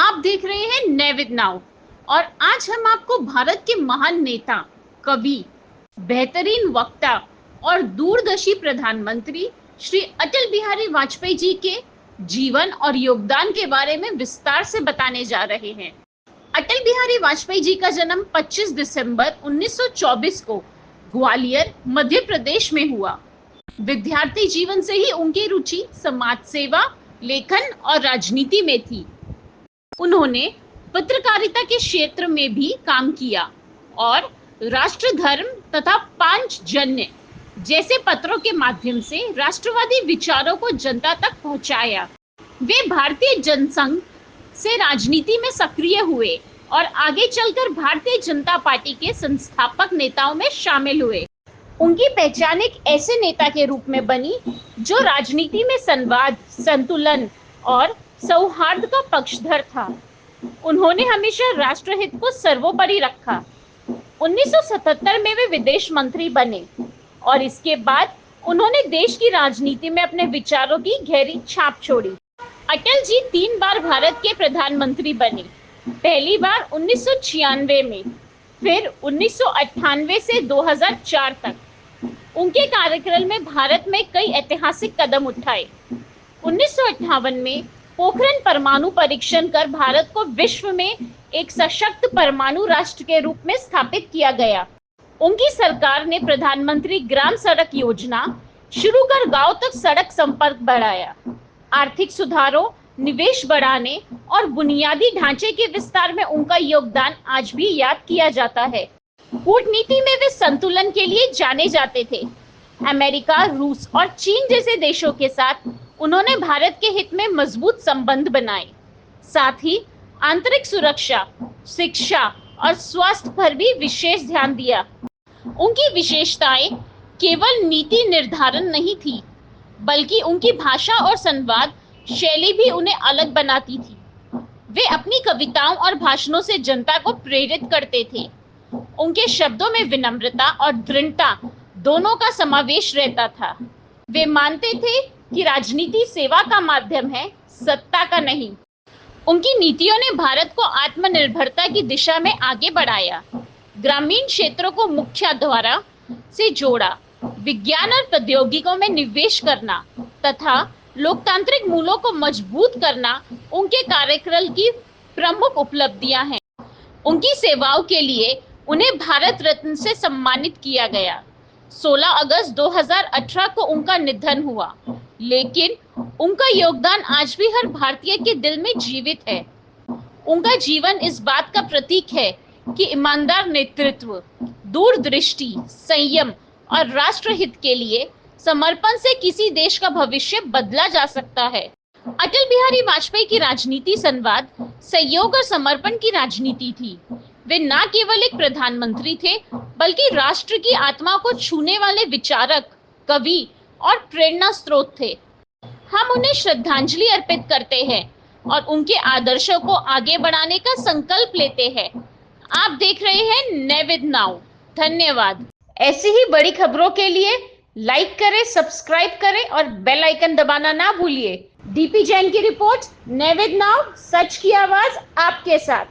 आप देख रहे हैं नैविद नाउ और आज हम आपको भारत के महान नेता, कवि, बेहतरीन वक्ता और दूरदर्शी प्रधानमंत्री श्री अटल बिहारी वाजपेयी जी के जीवन और योगदान के बारे में विस्तार से बताने जा रहे हैं। अटल बिहारी वाजपेयी जी का जन्म 25 दिसंबर 1924 को ग्वालियर, मध्य प्रदेश में हुआ। विद्यार्थी जीवन से ही उनकी रुचि समाज सेवा, लेखन और राजनीति में थी। उन्होंने पत्रकारिता के क्षेत्र में भी काम किया और राष्ट्र धर्म तथा पांचजन्य जैसे पत्रों के माध्यम से राष्ट्रवादी विचारों को जनता तक पहुंचाया। वे भारतीय जनसंघ से राजनीति में सक्रिय हुए और आगे चलकर भारतीय जनता पार्टी के संस्थापक नेताओं में शामिल हुए। उनकी पहचान एक ऐसे नेता के रूप में बनी जो राजनीति में संवाद, संतुलन और सौहार्द का पक्षधर था। उन्होंने हमेशा राष्ट्रहित को सर्वोपरि रखा। 1977 में वे विदेश मंत्री बने और इसके बाद उन्होंने देश की राजनीति में अपने विचारों की गहरी छाप छोड़ी। अटल जी 3 बार भारत के प्रधानमंत्री बने। पहली बार 1996 में, फिर 1998 से 2004 तक। उनके कार्यकाल में भारत में कई ऐतिहासिक कदम उठाए। 1958 में पोखरण परमाणु परीक्षण कर भारत को विश्व में एक सशक्त परमाणु राष्ट्र के रूप में स्थापित किया गया। उनकी सरकार ने प्रधानमंत्री ग्राम सड़क योजना शुरू कर गांव तक सड़क संपर्क बढ़ाया। आर्थिक सुधारों, निवेश बढ़ाने और बुनियादी ढांचे के विस्तार में उनका योगदान आज भी याद किया जाता है। कूटनीति में वे संतुलन के लिए जाने जाते थे। अमेरिका, रूस और चीन जैसे देशों के साथ उन्होंने भारत के हित में मजबूत संबंध बनाए। साथ ही आंतरिक सुरक्षा, शिक्षा और स्वास्थ्य पर भी विशेष ध्यान दिया। उनकी विशेषताएं केवल नीति निर्धारण नहीं थी, बल्कि उनकी भाषा और संवाद शैली भी उन्हें अलग बनाती थी। वे अपनी कविताओं और भाषणों से जनता को प्रेरित करते थे। उनके शब्दों में विनम्रता और दृढ़ता दोनों का समावेश रहता था। वे मानते थे कि राजनीति सेवा का माध्यम है, सत्ता का नहीं। उनकी नीतियों ने भारत को आत्मनिर्भरता की दिशा में आगे बढ़ाया, ग्रामीण क्षेत्रों को मुख्य धारा से जोड़ा, विज्ञान और प्रौद्योगिकियों में निवेश करना तथा लोकतांत्रिक मूल्यों को मजबूत करना उनके कार्यकाल की प्रमुख उपलब्धियां हैं। उनकी सेवाओं के लिए उन्हें भारत रत्न से सम्मानित किया गया। 16 अगस्त 2018 को उनका निधन हुआ, लेकिन उनका योगदान आज भी हर भारतीय के दिल में जीवित है। उनका जीवन इस बात का प्रतीक है कि ईमानदार नेतृत्व, दूरदृष्टि, संयम और राष्ट्रहित के लिए समर्पण से किसी देश का भविष्य बदला जा सकता है। अटल बिहारी वाजपेयी की राजनीति संवाद, सहयोग और समर्पण की राजनीति थी। वे न केवल एक प्रधानमंत्री थे, बल्कि राष्ट्र की आत्मा को छूने वाले विचारक, कवि और प्रेरणा स्रोत थे। हम उन्हें श्रद्धांजलि अर्पित करते हैं और उनके आदर्शों को आगे बढ़ाने का संकल्प लेते हैं। आप देख रहे हैं नैविद नाउ। धन्यवाद। ऐसी ही बड़ी खबरों के लिए लाइक करें, सब्सक्राइब करें और बेल आइकन दबाना ना भूलिए। डीपी जैन की रिपोर्ट, नैविद नाउ, सच की आवाज आपके साथ।